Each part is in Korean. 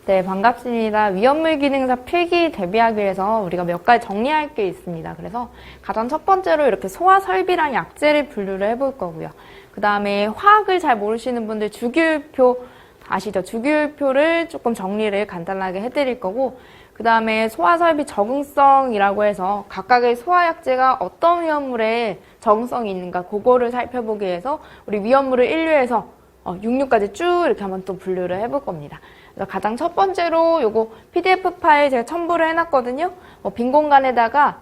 네, 반갑습니다. 위험물 기능사 필기 대비하기 위해서 우리가 몇 가지 정리할 게 있습니다. 그래서 가장 첫 번째로 이렇게 소화 설비랑 약재를 분류를 해볼 거고요. 그 다음에 화학을 잘 모르시는 분들 주기율표 아시죠? 주기율표를 조금 정리를 간단하게 해드릴 거고, 그 다음에 소화 설비 적응성이라고 해서 각각의 소화 약재가 어떤 위험물에 적응성이 있는가 그거를 살펴보기 위해서 우리 위험물을 1류에서 6류까지 쭉 이렇게 한번 또 분류를 해볼 겁니다. 그래서 가장 첫 번째로 요거 PDF 파일 제가 첨부를 해놨거든요. 빈 공간에다가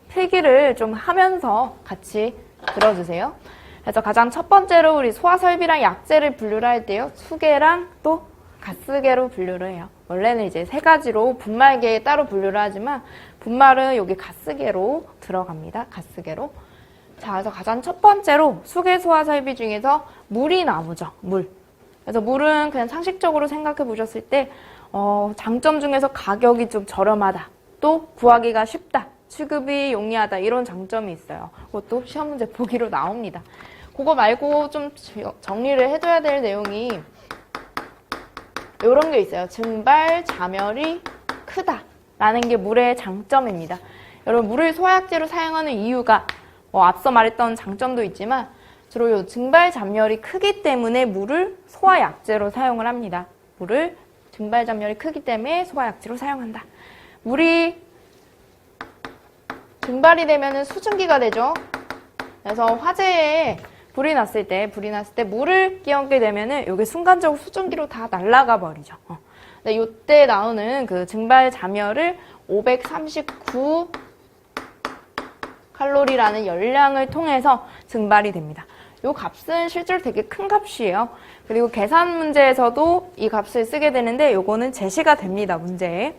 필기를 좀 하면서 같이 들어주세요. 그래서 가장 첫 번째로 우리 소화 설비랑 약재를 분류를 할 때요. 수계랑 또 가스계로 분류를 해요. 원래는 이제 세 가지로 분말계에 따로 분류를 하지만 분말은 여기 가스계로 들어갑니다. 가스계로. 자, 그래서 가장 첫 번째로 수계 소화 설비 중에서 물이 나오죠. 물. 그래서 물은 그냥 상식적으로 생각해 보셨을 때 장점 중에서 가격이 좀 저렴하다. 또 구하기가 쉽다. 취급이 용이하다. 이런 장점이 있어요. 그것도 시험 문제 보기로 나옵니다. 그거 말고 좀 정리를 해줘야 될 내용이 이런 게 있어요. 증발, 잠열이 크다. 라는 게 물의 장점입니다. 여러분, 물을 소화약재로 사용하는 이유가 앞서 말했던 장점도 있지만 주로 이 증발, 잠열이 크기 때문에 물을 소화약재로 사용을 합니다. 물을 증발, 잠열이 크기 때문에 소화약재로 사용한다. 물이 증발이 되면 수증기가 되죠. 그래서 화재에 불이 났을 때 물을 끼얹게 되면은 이게 순간적으로 수증기로 다 날아가 버리죠. 근데 이때 나오는 그 증발 잠열을 539 칼로리라는 열량을 통해서 증발이 됩니다. 이 값은 실제로 되게 큰 값이에요. 그리고 계산 문제에서도 이 값을 쓰게 되는데 요거는 제시가 됩니다. 문제에.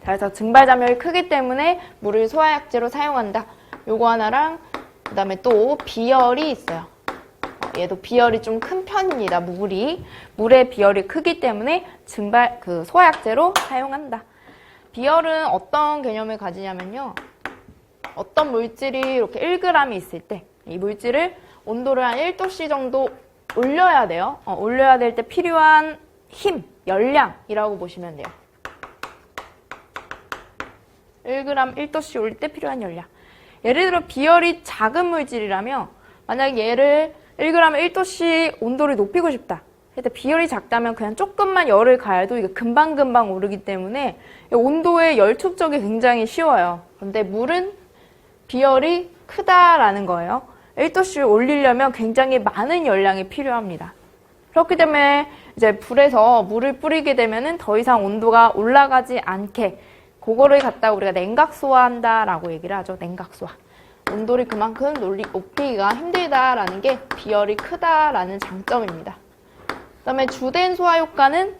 그래서 증발 잠열이 크기 때문에 물을 소화약재로 사용한다. 요거 하나랑 그 다음에 또 비열이 있어요. 얘도 비열이 좀 큰 편입니다. 물의 비열이 크기 때문에 소화약재로 사용한다. 비열은 어떤 개념을 가지냐면요. 어떤 물질이 이렇게 1g이 있을 때 이 물질을 온도를 한 1도씨 정도 올려야 돼요. 올려야 될 때 필요한 힘, 열량이라고 보시면 돼요. 1g 1도씨 올릴 때 필요한 열량. 예를 들어 비열이 작은 물질이라면 만약 얘를 1g 1도씨 온도를 높이고 싶다. 그때 비열이 작다면 그냥 조금만 열을 가해도 이게 금방금방 오르기 때문에 온도의 열 축적이 굉장히 쉬워요. 그런데 물은 비열이 크다라는 거예요. 1도씨 올리려면 굉장히 많은 열량이 필요합니다. 그렇기 때문에 이제 불에서 물을 뿌리게 되면은 더 이상 온도가 올라가지 않게 그거를 갖다가 우리가 냉각소화한다라고 얘기를 하죠. 냉각소화. 온도를 그만큼 높이기가 힘들다라는 게 비열이 크다라는 장점입니다. 그 다음에 주된 소화 효과는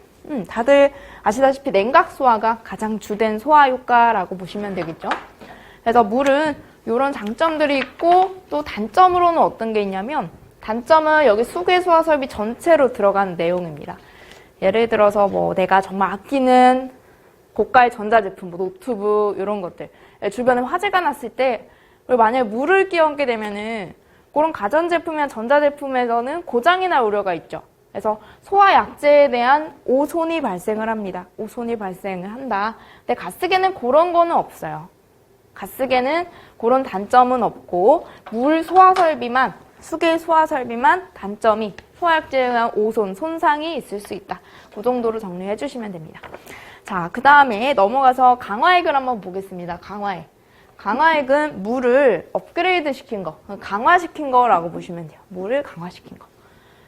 다들 아시다시피 냉각소화가 가장 주된 소화 효과라고 보시면 되겠죠. 그래서 물은 이런 장점들이 있고 또 단점으로는 어떤 게 있냐면 단점은 여기 수계 소화 설비 전체로 들어간 내용입니다. 예를 들어서 내가 정말 아끼는 고가의 전자제품, 노트북 이런 것들 주변에 화재가 났을 때 만약에 물을 끼얹게 되면은 그런 가전제품이나 전자제품에서는 고장이 날 우려가 있죠. 그래서 소화약재에 대한 오손이 발생을 합니다. 오손이 발생을 한다. 근데 가스계는 그런 거는 없어요. 가스계는 그런 단점은 없고 물 소화설비만, 수계 소화설비만 단점이 소화약재에 대한 오손, 손상이 있을 수 있다. 그 정도로 정리해 주시면 됩니다. 자, 그 다음에 넘어가서 강화액을 한번 보겠습니다. 강화액. 강화액은 물을 업그레이드 시킨 거, 강화시킨 거라고 보시면 돼요. 물을 강화시킨 거.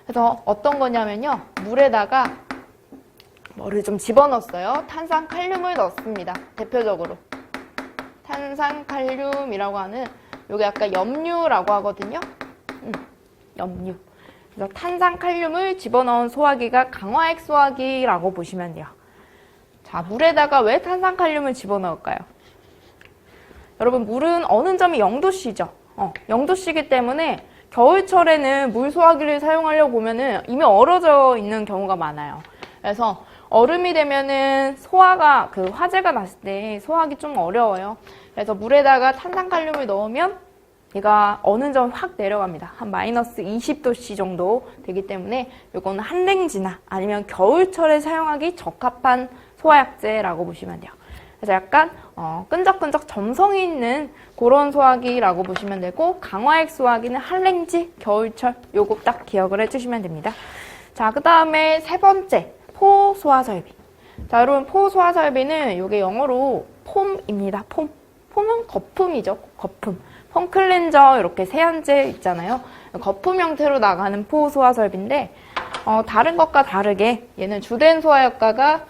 그래서 어떤 거냐면요. 물에다가 뭐를 좀 집어넣었어요. 탄산칼륨을 넣습니다. 대표적으로. 탄산칼륨이라고 하는 요게 아까 염류라고 하거든요. 염류. 그래서 탄산칼륨을 집어넣은 소화기가 강화액 소화기라고 보시면 돼요. 자, 물에다가 왜 탄산칼륨을 집어넣을까요? 여러분, 물은 어느 점이 0도씨죠. 0도씨이기 때문에 겨울철에는 물 소화기를 사용하려고 보면은 이미 얼어져 있는 경우가 많아요. 그래서 얼음이 되면은 화재가 났을 때 소화하기 좀 어려워요. 그래서 물에다가 탄산칼륨을 넣으면 얘가 어느 정도 확 내려갑니다. 한 마이너스 20도씨 정도 되기 때문에 이거는 한랭지나 아니면 겨울철에 사용하기 적합한 소화약제라고 보시면 돼요. 그래서 약간 끈적끈적 점성이 있는 그런 소화기라고 보시면 되고, 강화액 소화기는 한랭지, 겨울철 요거 딱 기억을 해주시면 됩니다. 자, 그 다음에 세 번째, 포소화설비. 자, 여러분 포소화설비는 이게 영어로 폼입니다. 폼은 거품이죠. 거품. 폼 클렌저 이렇게 세안제 있잖아요. 거품 형태로 나가는 포소화설비인데 다른 것과 다르게 얘는 주된 소화 효과가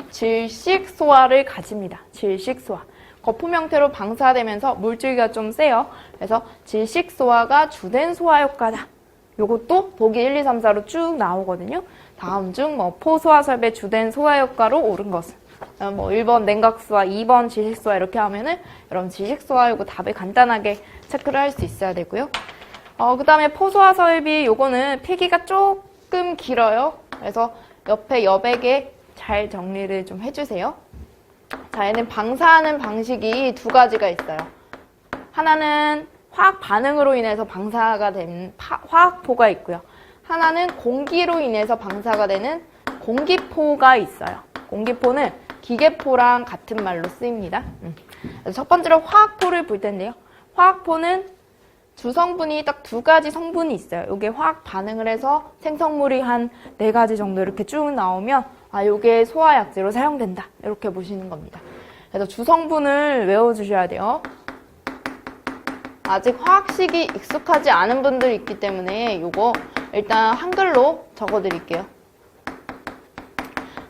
질식 소화를 가집니다. 질식 소화. 거품 형태로 방사되면서 물줄기가 좀 세요. 그래서 질식 소화가 주된 소화 효과다. 요것도 보기 1, 2, 3, 4로 쭉 나오거든요. 다음 중 포소화설비의 주된 소화 효과로 옳은 것은 1번 냉각소화, 2번 질식소화 이렇게 하면은 여러분 질식소화 요거 답을 간단하게 체크를 할 수 있어야 되고요. 그 다음에 포소화설비 요거는 필기가 조금 길어요. 그래서 옆에 여백에 잘 정리를 좀 해주세요. 자, 얘는 방사하는 방식이 두 가지가 있어요. 하나는 화학 반응으로 인해서 방사가 된 화학포가 있고요. 하나는 공기로 인해서 방사가 되는 공기포가 있어요. 공기포는 기계포랑 같은 말로 쓰입니다. 첫 번째로 화학포를 볼 텐데요. 화학포는 주성분이 딱 두 가지 성분이 있어요. 이게 화학 반응을 해서 생성물이 한 4가지 정도 이렇게 쭉 나오면 이게 소화약제로 사용된다. 이렇게 보시는 겁니다. 그래서 주성분을 외워주셔야 돼요. 아직 화학식이 익숙하지 않은 분들이 있기 때문에 이거 일단 한글로 적어드릴게요.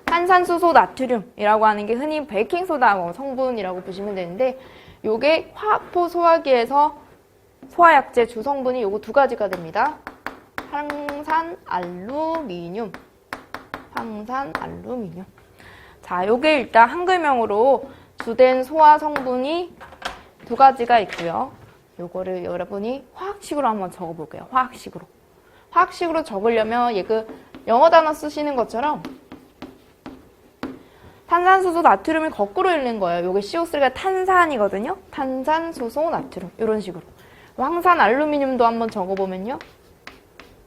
탄산수소 나트륨이라고 하는 게 흔히 베이킹소다 성분이라고 보시면 되는데, 요게 화학포 소화기에서 소화약제 주성분이 요거 두 가지가 됩니다. 황산알루미늄. 황산알루미늄. 자, 요게 일단 한글명으로 주된 소화 성분이 두 가지가 있고요. 요거를 여러분이 화학식으로 한번 적어볼게요. 화학식으로. 화학식으로 적으려면 영어 단어 쓰시는 것처럼 탄산수소 나트륨이 거꾸로 읽는 거예요. 요게 CO3가 탄산이거든요. 탄산수소 나트륨. 이런 식으로. 황산 알루미늄도 한번 적어보면요.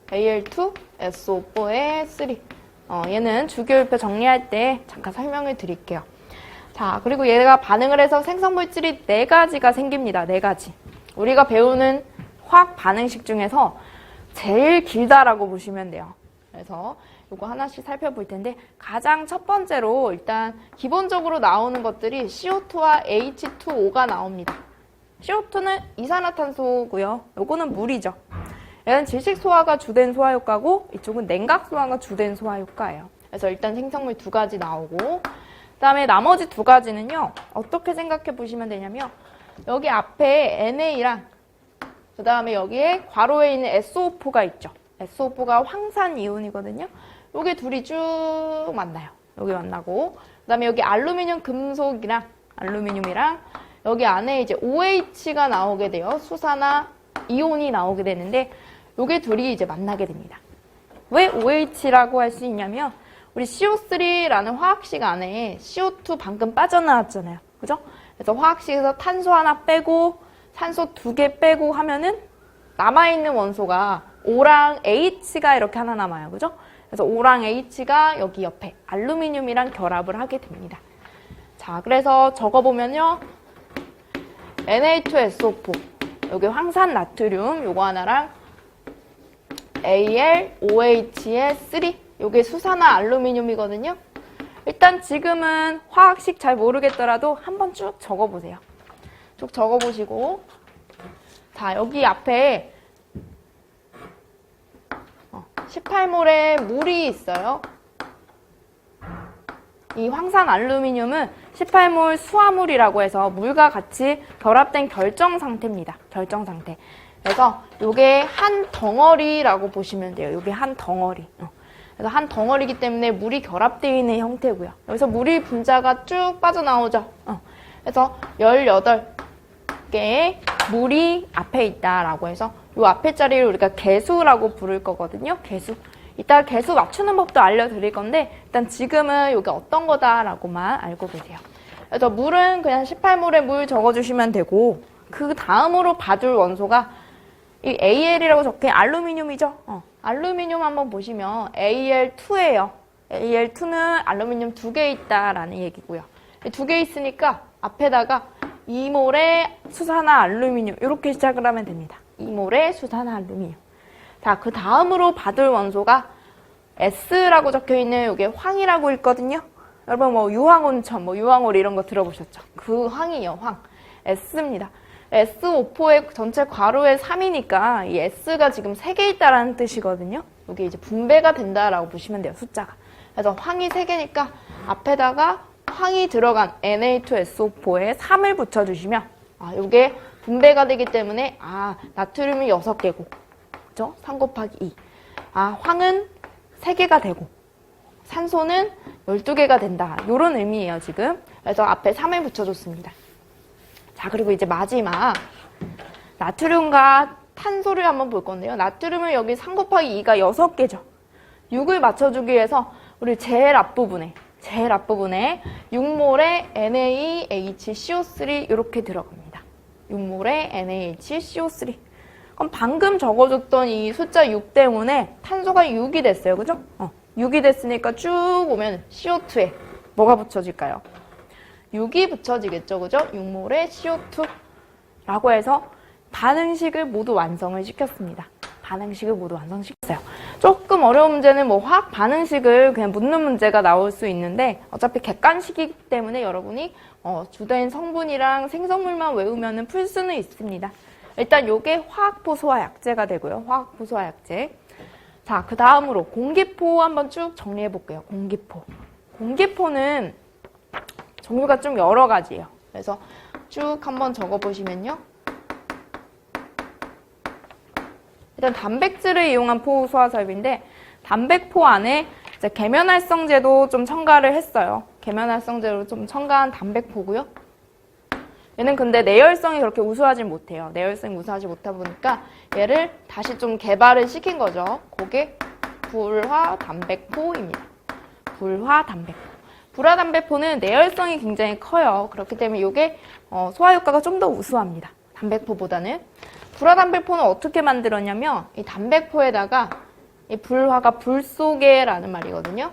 Al2SO4에 3. 얘는 주기율표 정리할 때 잠깐 설명을 드릴게요. 자, 그리고 얘가 반응을 해서 생성물질이 4가지가 생깁니다. 4가지. 우리가 배우는 화학 반응식 중에서 제일 길다라고 보시면 돼요. 그래서 이거 하나씩 살펴볼 텐데, 가장 첫 번째로 일단 기본적으로 나오는 것들이 CO2와 H2O가 나옵니다. CO2는 이산화탄소고요. 요거는 물이죠. 얘는 질식 소화가 주된 소화 효과고, 이쪽은 냉각 소화가 주된 소화 효과예요. 그래서 일단 생성물 2가지 나오고, 그 다음에 나머지 2가지는요 어떻게 생각해 보시면 되냐면, 여기 앞에 NA랑 그 다음에 여기에 괄호에 있는 SO4가 있죠. SO4가 황산 이온이거든요. 요게 둘이 쭉 만나요. 여기 만나고, 그 다음에 여기 알루미늄 금속이랑 알루미늄이랑 여기 안에 이제 OH가 나오게 돼요. 수산화 이온이 나오게 되는데, 요게 둘이 이제 만나게 됩니다. 왜 OH라고 할 수 있냐면, 우리 CO3라는 화학식 안에 CO2 방금 빠져나왔잖아요. 그죠? 그래서 화학식에서 탄소 하나 빼고 산소 2개 빼고 하면은 남아있는 원소가 O랑 H가 이렇게 하나 남아요. 그죠? 그래서 O랑 H가 여기 옆에 알루미늄이랑 결합을 하게 됩니다. 자, 그래서 적어보면요. Na2SO4, 여기 황산 나트륨 요거 하나랑 AlOH의 3, 요게 수산화 알루미늄이거든요. 일단 지금은 화학식 잘 모르겠더라도 한번 쭉 적어보세요. 쭉 적어보시고, 자, 여기 앞에 18몰의 물이 있어요. 이 황산 알루미늄은 18몰 수화물이라고 해서 물과 같이 결합된 결정 상태입니다. 결정 상태. 그래서 요게 한 덩어리라고 보시면 돼요. 요게 한 덩어리. 그래서 한 덩어리이기 때문에 물이 결합되어 있는 형태고요. 여기서 물이 분자가 쭉 빠져나오죠. 그래서 18개의 물이 앞에 있다라고 해서 요 앞에 자리를 우리가 개수라고 부를 거거든요. 개수. 이따 개수 맞추는 법도 알려드릴 건데, 일단 지금은 이게 어떤 거다라고만 알고 계세요. 그래서 물은 그냥 18몰의 물 적어주시면 되고, 그 다음으로 봐줄 원소가 이 AL이라고 적힌 알루미늄이죠. 알루미늄 한번 보시면 Al2예요. Al2는 알루미늄 2개 있다라는 얘기고요. 2개 있으니까 앞에다가 2몰의 수산화 알루미늄 이렇게 시작을 하면 됩니다. 2몰의 수산화 알루미늄. 자, 그 다음으로 받을 원소가 S라고 적혀있는 이게 황이라고 있거든요. 여러분 뭐 유황온천, 뭐 유황올 이런 거 들어보셨죠? 그 황이에요, 황. S입니다. SO4의 전체 괄호의 3이니까 이 S가 지금 3개 있다라는 뜻이거든요. 이게 이제 분배가 된다라고 보시면 돼요, 숫자가. 그래서 황이 3개니까 앞에다가 황이 들어간 Na2SO4에 3을 붙여주시면 이게 분배가 되기 때문에 나트륨이 6개고 그죠? 3 곱하기 2. 황은 3개가 되고 산소는 12개가 된다. 이런 의미예요, 지금. 그래서 앞에 3을 붙여줬습니다. 자, 그리고 이제 마지막 나트륨과 탄소를 한번 볼 건데요. 나트륨을 여기 3 곱하기 2가 6개죠. 6을 맞춰주기 위해서 우리 제일 앞부분에 6몰의 NaHCO3 이렇게 들어갑니다. 6몰의 NaHCO3. 그럼 방금 적어줬던 이 숫자 6 때문에 탄소가 6이 됐어요. 그죠? 6이 됐으니까 쭉 오면 CO2에 뭐가 붙여질까요? 6이 붙여지겠죠. 그죠? 6몰의 CO2라고 해서 반응식을 모두 완성을 시켰습니다. 반응식을 모두 완성시켰어요. 조금 어려운 문제는 뭐 화학 반응식을 그냥 묻는 문제가 나올 수 있는데 어차피 객관식이기 때문에 여러분이 주된 성분이랑 생성물만 외우면 풀 수는 있습니다. 일단 요게 화학포 소화약제가 되고요. 화학포 소화약제. 자, 그 다음으로 공기포 한번 쭉 정리해 볼게요. 공기포. 공기포는 종류가 좀 여러 가지예요. 그래서 쭉 한번 적어 보시면요. 일단 단백질을 이용한 포 소화 설비인데 단백포 안에 이제 계면활성제도 좀 첨가를 했어요. 계면활성제로 좀 첨가한 단백포고요. 얘는 근데 내열성이 그렇게 우수하지 못해요. 내열성이 우수하지 못하다 보니까 얘를 다시 좀 개발을 시킨 거죠. 그게 불화단백포입니다. 불화단백포. 불화단백포는 내열성이 굉장히 커요. 그렇기 때문에 이게 소화 효과가 좀 더 우수합니다. 단백포보다는. 불화단백포는 어떻게 만들었냐면 이 단백포에다가 이 불화가 불소계라는 말이거든요.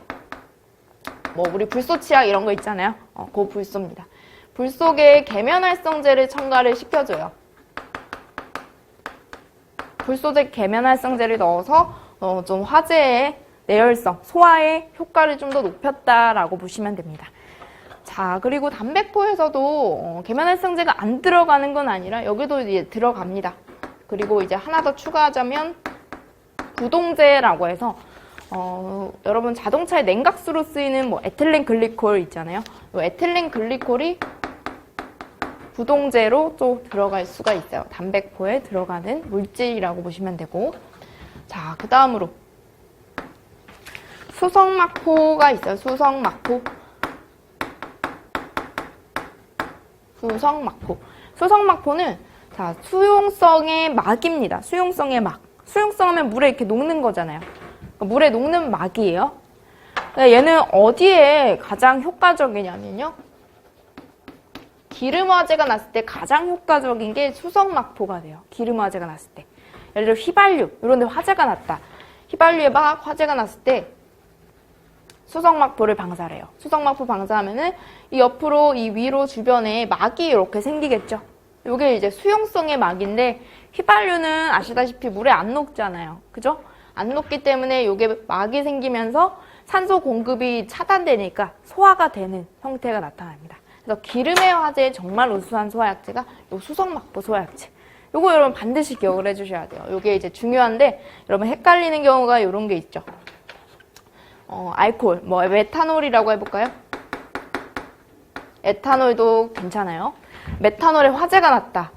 뭐 우리 불소치약 이런 거 있잖아요. 그거 불소입니다. 불소계에 계면활성제를 첨가를 시켜줘요. 불소제 계면활성제를 넣어서 좀 화제의 내열성, 소화의 효과를 좀 더 높였다라고 보시면 됩니다. 자, 그리고 단백포에서도 계면활성제가 안 들어가는 건 아니라 여기도 이제 들어갑니다. 그리고 이제 하나 더 추가하자면 부동제라고 해서 여러분 자동차의 냉각수로 쓰이는 뭐 에틸렌 글리콜 있잖아요. 이 에틸렌 글리콜이 부동제로 또 들어갈 수가 있어요. 단백포에 들어가는 물질이라고 보시면 되고. 자, 그 다음으로 수성막포가 있어요. 수성막포. 수성막포는 자, 수용성의 막입니다. 수용성의 막. 수용성하면 물에 이렇게 녹는 거잖아요. 그러니까 물에 녹는 막이에요. 얘는 어디에 가장 효과적이냐면요. 기름 화재가 났을 때 가장 효과적인 게 수성막포가 돼요. 기름 화재가 났을 때. 예를 들어 휘발유 이런 데 화재가 났다. 휘발유에 막 화재가 났을 때 수성막포를 방사를 해요. 수성막포 방사하면은 이 옆으로 이 위로 주변에 막이 이렇게 생기겠죠. 이게 이제 수용성의 막인데 휘발유는 아시다시피 물에 안 녹잖아요. 그죠? 안 녹기 때문에 이게 막이 생기면서 산소 공급이 차단되니까 소화가 되는 형태가 나타납니다. 그래서 기름의 화재에 정말 우수한 소화약제가 이 수성막포 소화약제. 요거 여러분 반드시 기억을 해주셔야 돼요. 요게 이제 중요한데 여러분 헷갈리는 경우가 이런 게 있죠. 알코올, 뭐 메탄올이라고 해볼까요? 에탄올도 괜찮아요. 메탄올에 화재가 났다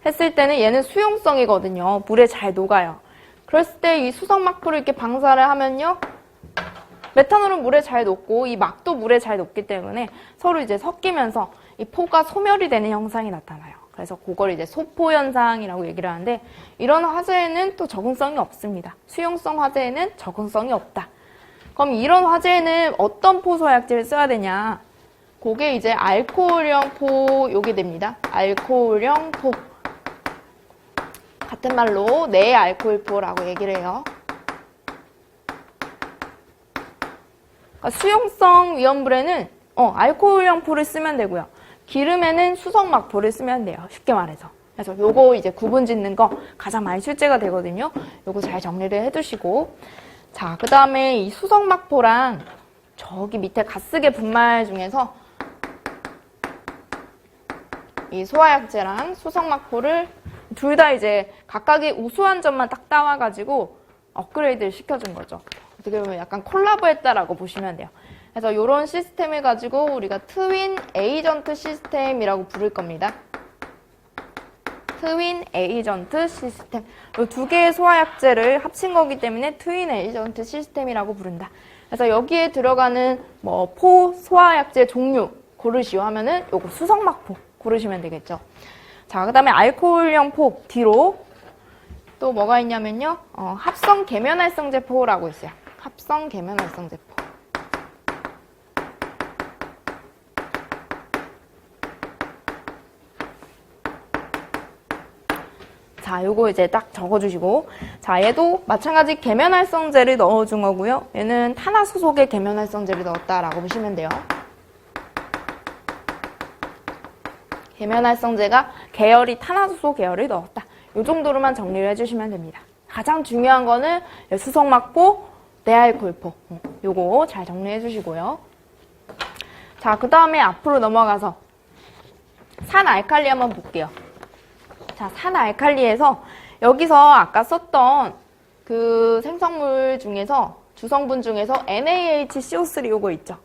했을 때는 얘는 수용성이거든요. 물에 잘 녹아요. 그랬을 때 이 수성막포를 이렇게 방사를 하면요. 메탄올은 물에 잘 녹고 이 막도 물에 잘 녹기 때문에 서로 이제 섞이면서 이 포가 소멸이 되는 현상이 나타나요. 그래서 그걸 이제 소포 현상이라고 얘기를 하는데 이런 화재에는 또 적응성이 없습니다. 수용성 화재에는 적응성이 없다. 그럼 이런 화재에는 어떤 포소화약제를 써야 되냐? 그게 이제 알코올형 포 요게 됩니다. 알코올형 포. 같은 말로 내알코올포라고 얘기를 해요. 그러니까 수용성 위험물에는 알코올형 포를 쓰면 되고요. 기름에는 수성막포를 쓰면 돼요. 쉽게 말해서. 그래서 요거 이제 구분 짓는 거 가장 많이 출제가 되거든요. 요거 잘 정리를 해두시고. 자, 그 다음에 이 수성막포랑 저기 밑에 가스계 분말 중에서 이 소화약제랑 수성막포를 둘 다 이제 각각의 우수한 점만 딱 따와가지고 업그레이드를 시켜준 거죠. 어떻게 보면 약간 콜라보했다라고 보시면 돼요. 그래서 이런 시스템을 가지고 우리가 트윈 에이전트 시스템이라고 부를 겁니다. 트윈 에이전트 시스템. 이 두 개의 소화약제를 합친 거기 때문에 트윈 에이전트 시스템이라고 부른다. 그래서 여기에 들어가는 뭐 포 소화약제 종류 고르시오 하면은 요거 수성막포 고르시면 되겠죠. 자, 그 다음에 알코올형 포 뒤로 또 뭐가 있냐면요. 합성 계면활성제포라고 있어요. 합성 계면활성제포. 자, 요거 이제 딱 적어주시고. 자, 얘도 마찬가지 계면활성제를 넣어준 거고요. 얘는 탄화수 속에 계면활성제를 넣었다라고 보시면 돼요. 계면활성제가 계열이 탄화수소 계열을 넣었다. 이 정도로만 정리를 해주시면 됩니다. 가장 중요한 거는 수성막포, 내알코올포. 요거 잘 정리해 주시고요. 자, 그 다음에 앞으로 넘어가서 산알칼리 한번 볼게요. 자, 산알칼리에서 여기서 아까 썼던 그 생성물 중에서 주성분 중에서 NaHCO3 요거 있죠.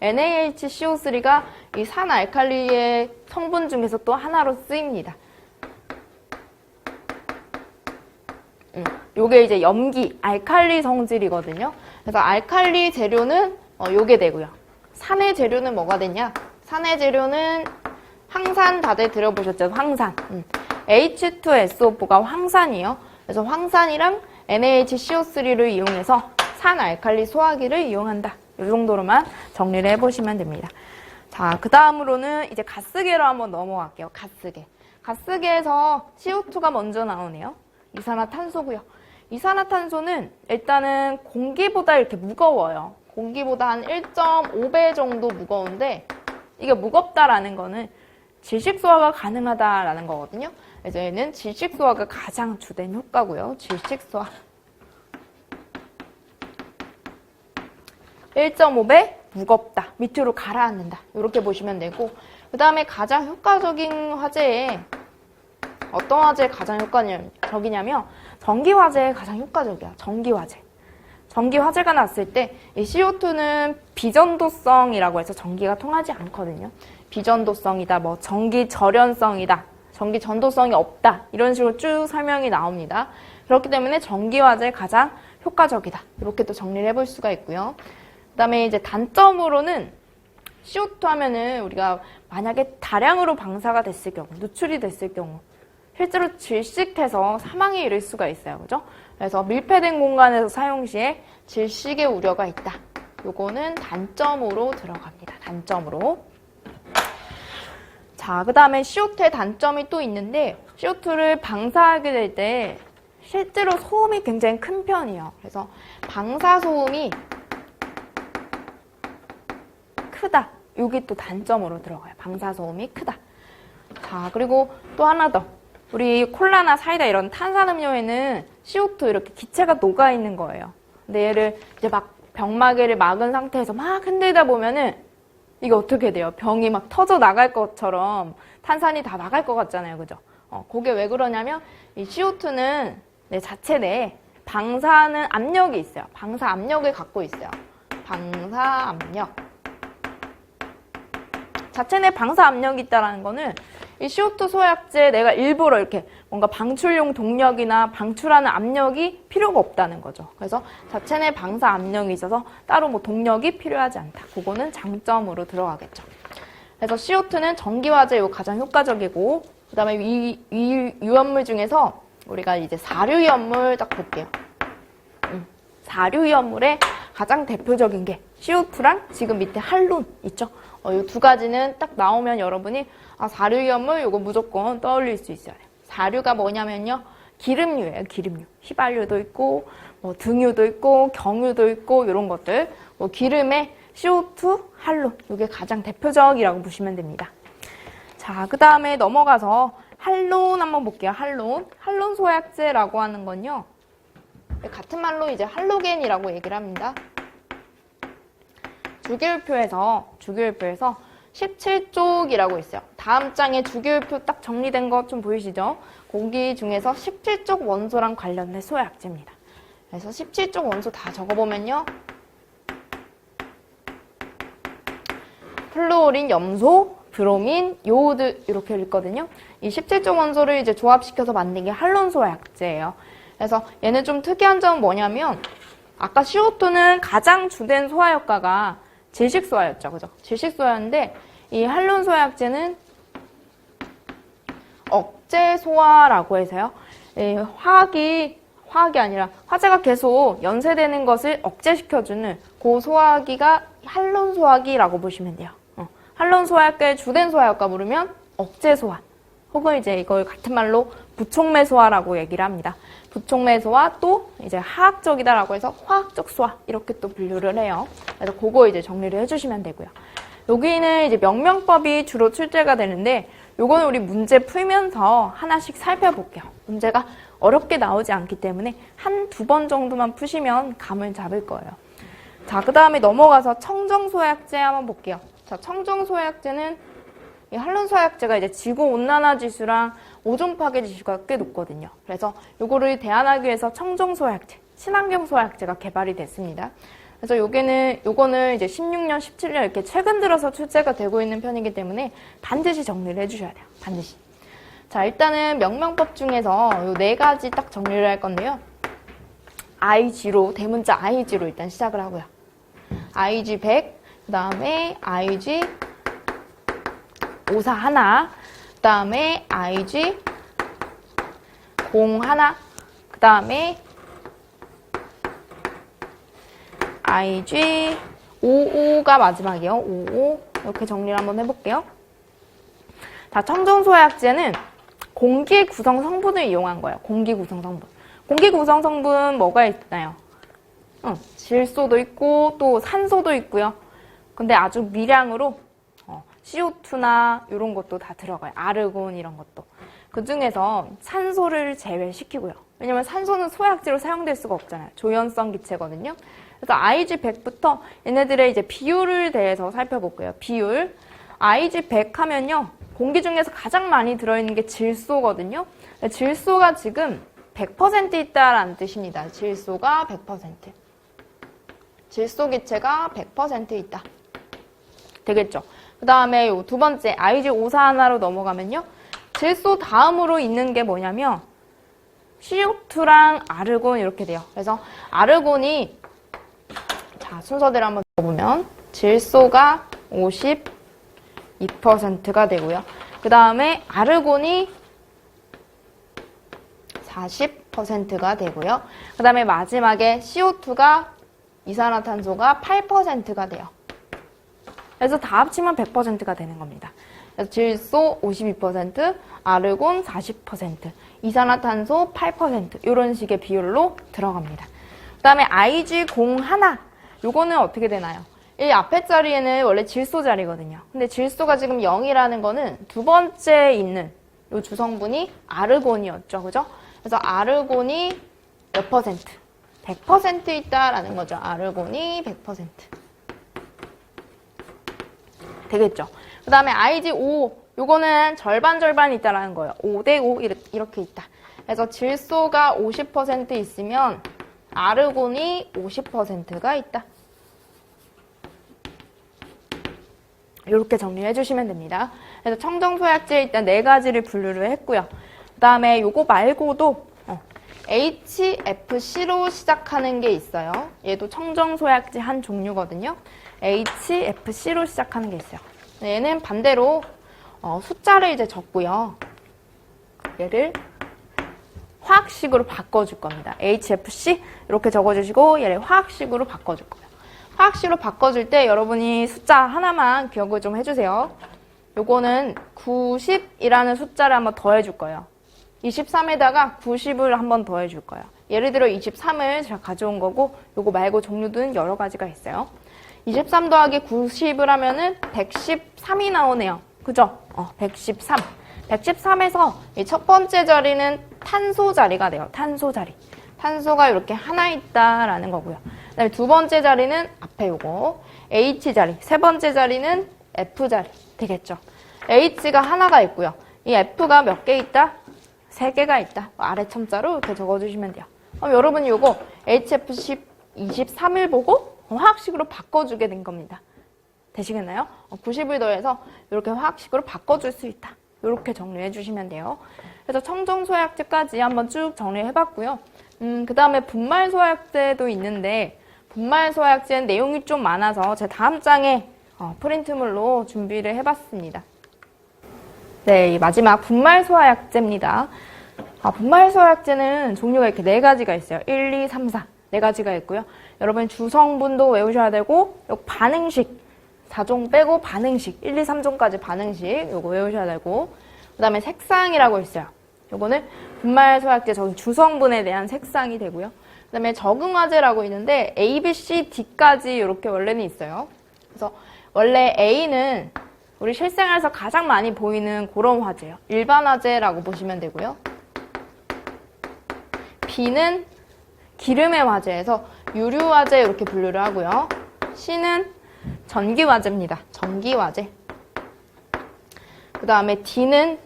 NaHCO3가 이 산알칼리의 성분 중에서 또 하나로 쓰입니다. 요게 이제 염기, 알칼리 성질이거든요. 그래서 알칼리 재료는 요게 되고요. 산의 재료는 뭐가 되냐? 산의 재료는 황산 다들 들어보셨죠? 황산. H2SO4가 황산이요. 그래서 황산이랑 NaHCO3를 이용해서 산알칼리 소화기를 이용한다. 이 정도로만 정리를 해보시면 됩니다. 자, 그 다음으로는 이제 가스계로 한번 넘어갈게요. 가스계. 가스계에서 CO2가 먼저 나오네요. 이산화탄소고요. 이산화탄소는 일단은 공기보다 이렇게 무거워요. 공기보다 한 1.5배 정도 무거운데 이게 무겁다라는 거는 질식소화가 가능하다라는 거거든요. 그래서 얘는 질식소화가 가장 주된 효과고요. 질식소화. 1.5배 무겁다. 밑으로 가라앉는다. 이렇게 보시면 되고, 그 다음에 가장 효과적인 화재에 어떤 화재에 가장 효과적이냐면 전기화재에 가장 효과적이야. 전기화재. 전기화재가 났을 때 이 CO2는 비전도성이라고 해서 전기가 통하지 않거든요. 비전도성이다, 뭐 전기 절연성이다, 전기 전도성이 없다, 이런 식으로 쭉 설명이 나옵니다. 그렇기 때문에 전기화재에 가장 효과적이다. 이렇게 또 정리를 해볼 수가 있고요. 그 다음에 이제 단점으로는 CO2 하면은 우리가 만약에 다량으로 방사가 됐을 경우, 누출이 됐을 경우 실제로 질식해서 사망에 이를 수가 있어요. 그죠? 그래서 밀폐된 공간에서 사용 시에 질식의 우려가 있다. 요거는 단점으로 들어갑니다. 단점으로. 자, 그 다음에 CO2의 단점이 또 있는데 CO2를 방사하게 될 때 실제로 소음이 굉장히 큰 편이에요. 그래서 방사소음이 크다. 여기 또 단점으로 들어가요. 방사소음이 크다. 자, 그리고 또 하나 더. 우리 콜라나 사이다 이런 탄산음료에는 CO2 이렇게 기체가 녹아있는 거예요. 근데 얘를 이제 막 병마개를 막은 상태에서 막 흔들다 보면은 이게 어떻게 돼요? 병이 막 터져 나갈 것처럼 탄산이 다 나갈 것 같잖아요. 그죠? 그게 왜 그러냐면 이 CO2는 내 자체 내에 방사하는 압력이 있어요. 방사 압력을 갖고 있어요. 방사 압력. 자체 내 방사 압력이 있다는 거는 이 CO2 소화약제에 내가 일부러 이렇게 뭔가 방출용 동력이나 방출하는 압력이 필요가 없다는 거죠. 그래서 자체 내 방사 압력이 있어서 따로 뭐 동력이 필요하지 않다. 그거는 장점으로 들어가겠죠. 그래서 CO2는 전기화재에 가장 효과적이고, 그 다음에 이 위험물 중에서 우리가 이제 사류위험물 딱 볼게요. 사류위험물의 가장 대표적인 게 CO2랑 지금 밑에 할론 있죠? 이 두 가지는 딱 나오면 여러분이 사류위험물 이거 무조건 떠올릴 수 있어요. 사류가 뭐냐면요. 기름류예요, 기름류. 휘발유도 있고, 뭐 등유도 있고, 경유도 있고, 이런 것들. 뭐 기름에 CO2, 할론. 이게 가장 대표적이라고 보시면 됩니다. 자, 그 다음에 넘어가서 할론 한번 볼게요. 할론. 할론 소약제라고 하는 건요. 같은 말로 이제 할로겐이라고 얘기를 합니다. 주기율표에서 17쪽이라고 있어요. 다음 장에 주기율표 딱 정리된 거 좀 보이시죠? 공기 중에서 17쪽 원소랑 관련된 소약제입니다. 그래서 17쪽 원소 다 적어보면요. 플루오린, 염소, 브로민, 요오드 이렇게 읽거든요. 이 17쪽 원소를 이제 조합시켜서 만든 게 할론 소약제예요. 그래서 얘는 좀 특이한 점은 뭐냐면 아까 CO2는 가장 주된 소화효과가 질식소화였죠. 그죠? 질식소화였는데 이 할론 소약제는 억제소화라고 해서요. 화학이 아니라 화재가 계속 연쇄되는 것을 억제시켜주는 그 소화기가 할론 소화기라고 보시면 돼요. 할론 소화약의 주된 소화효과 물으면 억제소화 혹은 이제 이걸 같은 말로 부촉매 소화라고 얘기를 합니다. 부촉매 소화 또 이제 화학적이다라고 해서 화학적 소화 이렇게 또 분류를 해요. 그래서 그거 이제 정리를 해주시면 되고요. 여기는 이제 명명법이 주로 출제가 되는데 요거는 우리 문제 풀면서 하나씩 살펴볼게요. 문제가 어렵게 나오지 않기 때문에 한두 번 정도만 푸시면 감을 잡을 거예요. 자, 그 다음에 넘어가서 청정소약제 한번 볼게요. 자, 청정소약제는 이 할론 소약제가 이제 지구온난화 지수랑 오존 파괴 지수가 꽤 높거든요. 그래서 요거를 대안하기 위해서 청정소약제, 친환경 소약제가 개발이 됐습니다. 그래서 요거는 이제 16년, 17년 이렇게 최근 들어서 출제가 되고 있는 편이기 때문에 반드시 정리를 해주셔야 돼요. 반드시. 자, 일단은 명명법 중에서 요 4가지 딱 정리를 할 건데요. IG 대문자 IG로 일단 시작을 하고요. IG 100, 그 다음에 IG 541, 그 다음에 IG 01, 그 다음에 IG 55가 마지막이에요. 55 이렇게 정리를 한번 해볼게요. 자, 청정소약제는 공기 구성 성분을 이용한 거예요. 공기 구성 성분. 공기 구성 성분 뭐가 있나요? 질소도 있고 또 산소도 있고요. 근데 아주 미량으로 CO2나 이런 것도 다 들어가요. 아르곤 이런 것도. 그 중에서 산소를 제외시키고요. 왜냐면 산소는 소약제로 사용될 수가 없잖아요. 조연성 기체거든요. 그래서 IG100부터 얘네들의 이제 비율을 대해서 살펴볼게요. 비율. IG100 하면요. 공기 중에서 가장 많이 들어있는 게 질소거든요. 질소가 지금 100% 있다라는 뜻입니다. 질소가 100%. 질소 기체가 100% 있다. 되겠죠? 그 다음에 요 두 번째 IG541로 넘어가면요. 질소 다음으로 있는 게 뭐냐면 CO2랑 아르곤 이렇게 돼요. 그래서 아르곤이 자 순서대로 한번 보면 질소가 52%가 되고요. 그 다음에 아르곤이 40%가 되고요. 그 다음에 마지막에 CO2가 이산화탄소가 8%가 돼요. 그래서 다 합치면 100%가 되는 겁니다. 그래서 질소 52%, 아르곤 40%, 이산화탄소 8% 이런 식의 비율로 들어갑니다. 그 다음에 IG01 요거는 어떻게 되나요? 이 앞에 자리에는 원래 질소 자리거든요. 근데 질소가 지금 0이라는 거는 두 번째 있는 요 주성분이 아르곤이었죠. 그죠? 그래서 아르곤이 몇 퍼센트? 100% 있다라는 거죠. 아르곤이 100%. 되겠죠? 그 다음에 IG5 요거는 절반 있다라는 거예요. 5대5 이렇게 있다. 그래서 질소가 50% 있으면 아르곤이 50%가 있다. 이렇게 정리해 주시면 됩니다. 그래서 청정소약제 일단 4가지를 분류를 했고요. 그 다음에 요거 말고도 HFC로 시작하는 게 있어요. 얘도 청정소약제 한 종류거든요. HFC로 시작하는 게 있어요. 얘는 반대로 숫자를 이제 적고요. 얘를 화학식으로 바꿔줄 겁니다. HFC 이렇게 적어주시고 얘를 화학식으로 바꿔줄 거예요. 화학식으로 바꿔줄 때 여러분이 숫자 하나만 기억을 좀 해주세요. 요거는 90이라는 숫자를 한번 더해줄 거예요. 23에다가 90을 한 번 더 해줄 거예요. 예를 들어 23을 제가 가져온 거고 요거 말고 종류는 여러 가지가 있어요. 23 더하기 90을 하면은 113이 나오네요. 그죠? 113. 113에서 이 첫 번째 자리는 탄소 자리가 돼요. 탄소 자리. 탄소가 이렇게 하나 있다라는 거고요. 그다음에 두 번째 자리는 앞에 요거 H 자리. 세 번째 자리는 F 자리 되겠죠. H가 하나가 있고요. 이 F가 몇 개 있다? 3개가 있다. 아래 첨자로 이렇게 적어주시면 돼요. 그럼 여러분이 요거 HF 23을 보고 화학식으로 바꿔주게 된 겁니다. 되시겠나요? 90을 더해서 이렇게 화학식으로 바꿔줄 수 있다. 이렇게 정리해 주시면 돼요. 그래서 청정소화약제까지 한번 쭉 정리해봤고요. 그 다음에 분말소화약제도 있는데 분말소화약제는 내용이 좀 많아서 제 다음 장에 프린트물로 준비를 해봤습니다. 네, 마지막 분말소화약제입니다. 분말소화약제는 종류가 이렇게 4가지가 있어요. 1, 2, 3, 4. 4가지가 있고요. 여러분 주성분도 외우셔야 되고 반응식 4종 빼고 반응식 1, 2, 3종까지 반응식 요거 외우셔야 되고 그 다음에 색상이라고 있어요. 요거는 분말소화약제 주성분에 대한 색상이 되고요. 그 다음에 적응화제라고 있는데 A, B, C, D까지 이렇게 원래는 있어요. 그래서 원래 A는 우리 실생활에서 가장 많이 보이는 그런 화제예요. 일반 화제라고 보시면 되고요. B는 기름의 화제에서 유류화제 이렇게 분류를 하고요. C는 전기화제입니다. 전기화제. 그 다음에 D는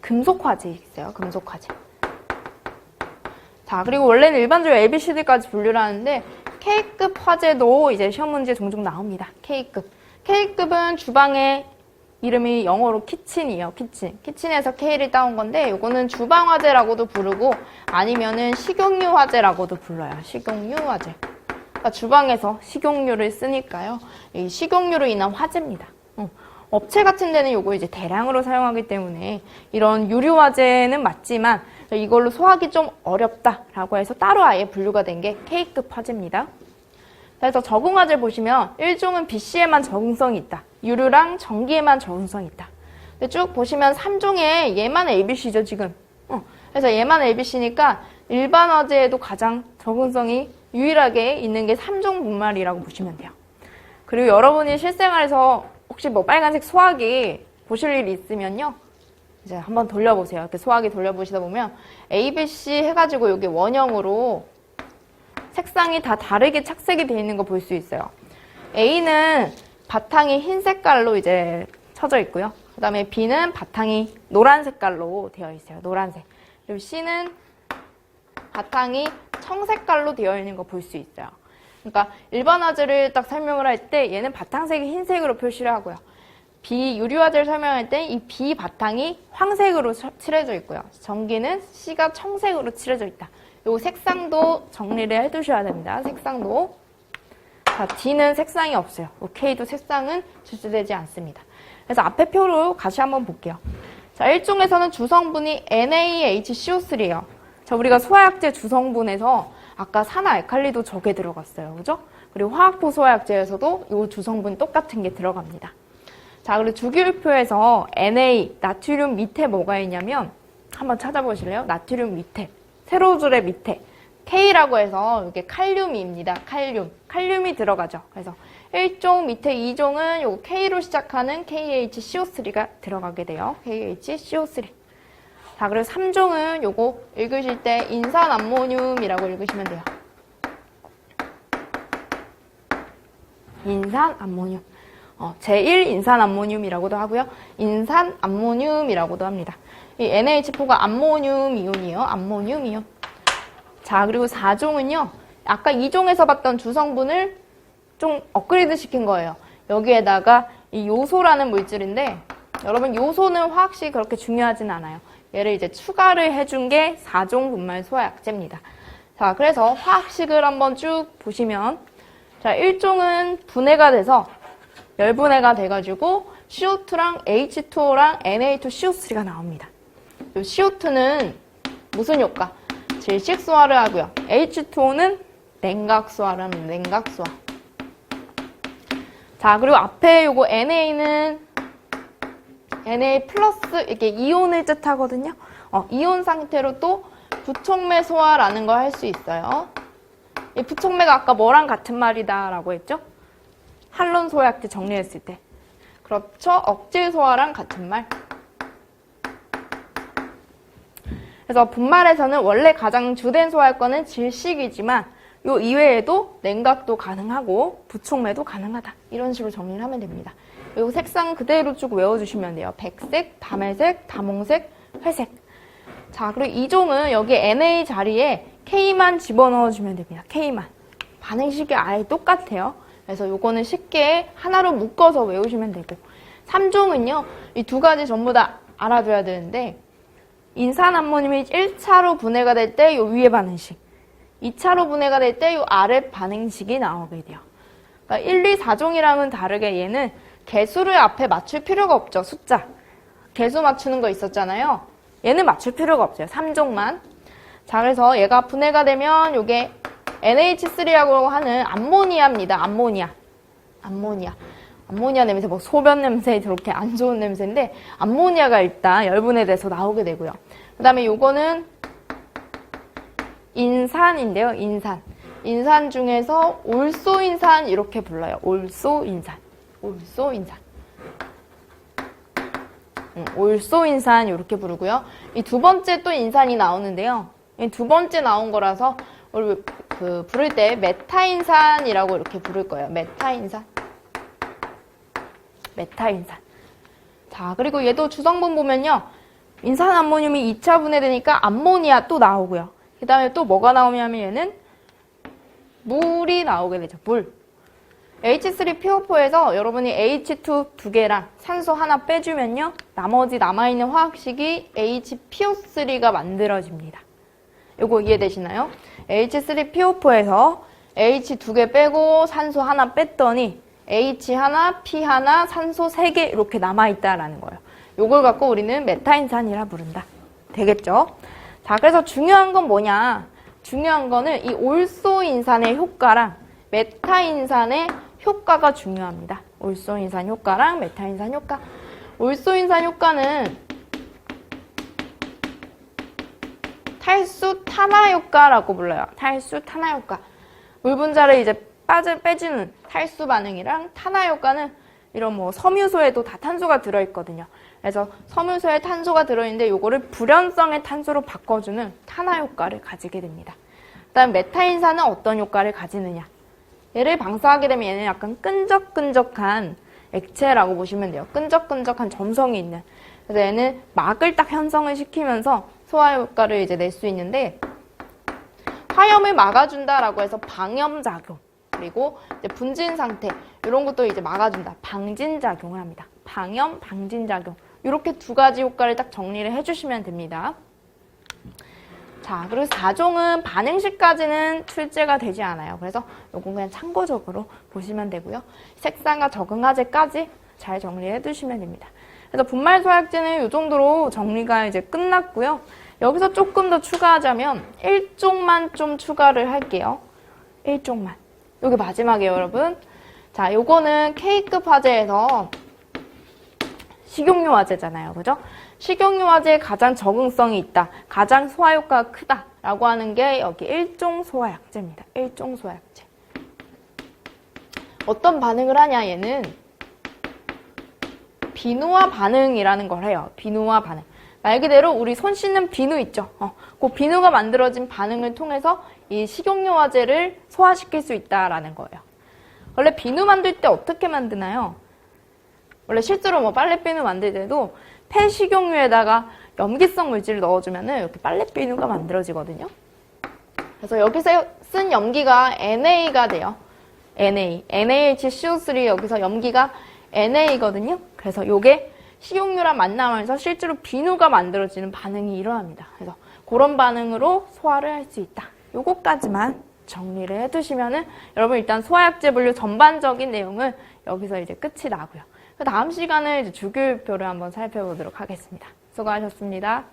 금속화제 있어요. 금속화제. 자, 그리고 원래는 일반적으로 A, B, C, D까지 분류를 하는데 K급 화제도 이제 시험 문제 종종 나옵니다. K급. K급은 주방에 이름이 영어로 키친이에요. 키친. 키친에서 K를 따온 건데 이거는 주방 화재라고도 부르고 아니면은 식용유 화재라고도 불러요. 식용유 화재. 그러니까 주방에서 식용유를 쓰니까요. 이 식용유로 인한 화재입니다. 업체 같은 데는 이거 이제 대량으로 사용하기 때문에 이런 유류 화재는 맞지만 이걸로 소화하기 좀 어렵다라고 해서 따로 아예 분류가 된 게 K급 화재입니다. 그래서 적응화제 보시면 1종은 BC에만 적응성이 있다. 유류랑 전기에만 적응성이 있다. 근데 쭉 보시면 3종에 얘만 ABC죠, 지금. 그래서 얘만 ABC니까 일반 화재에도 가장 적응성이 유일하게 있는 게 3종 분말이라고 보시면 돼요. 그리고 여러분이 실생활에서 혹시 뭐 빨간색 소화기 보실 일이 있으면요. 이제 한번 돌려보세요. 이렇게 소화기 돌려보시다 보면 ABC 해가지고 여기 원형으로 색상이 다 다르게 착색이 되어 있는 거 볼 수 있어요. A는 바탕이 흰 색깔로 이제 쳐져 있고요. 그 다음에 B는 바탕이 노란 색깔로 되어 있어요. 노란색. 그리고 C는 바탕이 청색깔로 되어 있는 거 볼 수 있어요. 그러니까 일반 화재를 딱 설명을 할 때 얘는 바탕색이 흰색으로 표시를 하고요. B 유리 화재를 설명할 때 이 B 바탕이 황색으로 칠해져 있고요. 전기는 C가 청색으로 칠해져 있다. 요 색상도 정리를 해두셔야 됩니다. 색상도. 자, D는 색상이 없어요. K도 색상은 출제되지 않습니다. 그래서 앞에 표로 다시 한번 볼게요. 자, 1종에서는 주성분이 NaHCO3예요. 자, 우리가 소화약제 주성분에서 아까 산화알칼리도 저게 들어갔어요. 그죠? 그리고 화학포 소화약제에서도 이 주성분 똑같은 게 들어갑니다. 자, 그리고 주기율표에서 Na, 나트륨 밑에 뭐가 있냐면 한번 찾아보실래요? 나트륨 밑에. 세로줄의 밑에. K라고 해서 이게 칼륨입니다. 칼륨. 칼륨이 들어가죠. 그래서 1종 밑에 2종은 요 K로 시작하는 KHCO3가 들어가게 돼요. KHCO3. 자, 그리고 3종은 요거 읽으실 때 인산암모늄이라고 읽으시면 돼요. 인산암모늄. 제1인산암모늄이라고도 하고요. 인산암모늄이라고도 합니다. 이 NH4가 암모늄 이온이에요. 암모늄 이온. 자, 그리고 4종은요. 아까 2종에서 봤던 주성분을 좀 업그레이드 시킨 거예요. 여기에다가 이 요소라는 물질인데 여러분 요소는 화학식이 그렇게 중요하진 않아요. 얘를 이제 추가를 해준 게 4종 분말 소화약제입니다. 자, 그래서 화학식을 한번 쭉 보시면 자, 1종은 분해가 돼서 열분해가 돼가지고 CO2랑 H2O랑 Na2CO3가 나옵니다. 이 CO2는 무슨 효과? 질식소화를 하고요. H2O는 냉각소화를 합니다. 냉각소화. 자, 그리고 앞에 요거 NA는 Na 플러스 이게 이온을 뜻하거든요. 이온 상태로 또 부촉매 소화라는 걸 할 수 있어요. 이 부촉매가 아까 뭐랑 같은 말이다라고 했죠? 할론 소화약제 정리했을 때. 그렇죠? 억질 소화랑 같은 말. 그래서 분말에서는 원래 가장 주된 소화효과는 질식이지만 요 이외에도 냉각도 가능하고 부촉매도 가능하다. 이런 식으로 정리를 하면 됩니다. 요 색상 그대로 쭉 외워주시면 돼요. 백색, 다매색, 다몽색, 회색. 자, 그리고 이 종은 여기 Na 자리에 K만 집어넣어주면 됩니다. K만. 반응식이 아예 똑같아요. 그래서 요거는 쉽게 하나로 묶어서 외우시면 되고 3종은요. 이 두 가지 전부 다 알아둬야 되는데 인산암모늄이 1차로 분해가 될 때 요 위에 반응식 2차로 분해가 될 때 요 아래 반응식이 나오게 돼요. 그러니까 1, 2, 4종이랑은 다르게 얘는 개수를 앞에 맞출 필요가 없죠. 숫자. 개수 맞추는 거 있었잖아요. 얘는 맞출 필요가 없어요. 3종만. 자, 그래서 얘가 분해가 되면 요게 NH3라고 하는 암모니아입니다. 암모니아 냄새, 뭐 소변 냄새 저렇게 안 좋은 냄새인데 암모니아가 일단 열분해돼서 나오게 되고요. 그 다음에 요거는 인산인데요. 인산 중에서 올소인산 이렇게 불러요. 올소인산 이렇게 부르고요. 이 두 번째 또 인산이 나오는데요. 이 두 번째 나온 거라서 우리 부를 때 메타인산이라고 이렇게 부를 거예요. 메타인산. 자, 그리고 얘도 주성분 보면요. 인산암모늄이 2차 분해되니까 암모니아 또 나오고요. 그 다음에 또 뭐가 나오냐면 얘는 물이 나오게 되죠. 물. H3PO4에서 여러분이 H2 두 개랑 산소 하나 빼주면요. 나머지 남아있는 화학식이 HPO3가 만들어집니다. 요거 이해되시나요? H3PO4에서 H 두 개 빼고 산소 하나 뺐더니 H 하나, P 하나, 산소 3개 이렇게 남아있다라는 거예요. 요걸 갖고 우리는 메타인산이라 부른다. 되겠죠? 자, 그래서 중요한 건 뭐냐? 중요한 거는 이 올소인산의 효과랑 메타인산의 효과가 중요합니다. 올소인산 효과랑 메타인산 효과. 올소인산 효과는 탈수 탄화 효과라고 불러요. 탈수 탄화 효과. 물 분자를 이제 빼주는 탈수 반응이랑 탄화 효과는 이런 뭐 섬유소에도 다 탄소가 들어있거든요. 그래서 섬유소에 탄소가 들어있는데 요거를 불연성의 탄소로 바꿔주는 탄화 효과를 가지게 됩니다. 그다음 메타인산은 어떤 효과를 가지느냐? 얘를 방사하게 되면 얘는 약간 끈적끈적한 액체라고 보시면 돼요. 끈적끈적한 점성이 있는. 그래서 얘는 막을 딱 형성을 시키면서 소화 효과를 이제 낼 수 있는데 화염을 막아준다라고 해서 방염작용 그리고 이제 분진 상태 이런 것도 이제 막아준다. 방진작용을 합니다. 방염, 방진작용 이렇게 두 가지 효과를 딱 정리를 해주시면 됩니다. 자, 그리고 4종은 반응식까지는 출제가 되지 않아요. 그래서 이건 그냥 참고적으로 보시면 되고요. 색상과 적응화제까지 잘 정리해 두시면 됩니다. 그래서 분말 소화약제는 이 정도로 정리가 이제 끝났고요. 여기서 조금 더 추가하자면 1종만 좀 추가를 할게요. 1종만. 여기 마지막이에요, 여러분. 자, 요거는 K급 화제에서 식용유 화제잖아요. 그죠? 식용유 화제에 가장 적응성이 있다. 가장 소화효과가 크다. 라고 하는 게 여기 1종 소화약제입니다. 1종 소화약제. 어떤 반응을 하냐, 얘는. 비누화 반응이라는 걸 해요. 비누화 반응. 말 그대로 우리 손 씻는 비누 있죠? 그 비누가 만들어진 반응을 통해서 이 식용유 화제를 소화시킬 수 있다라는 거예요. 원래 비누 만들 때 어떻게 만드나요? 원래 실제로 뭐 빨래비누 만들 때도 폐식용유에다가 염기성 물질을 넣어주면 이렇게 빨래비누가 만들어지거든요. 그래서 여기서 쓴 염기가 NA가 돼요. NaHCO3 여기서 염기가 NA거든요. 그래서 이게 식용유랑 만나면서 실제로 비누가 만들어지는 반응이 일어납니다. 그래서 그런 반응으로 소화를 할 수 있다. 요거까지만 정리를 해두시면은 여러분 일단 소화약제 분류 전반적인 내용은 여기서 이제 끝이 나고요. 다음 시간에 이제 주기율표를 한번 살펴보도록 하겠습니다. 수고하셨습니다.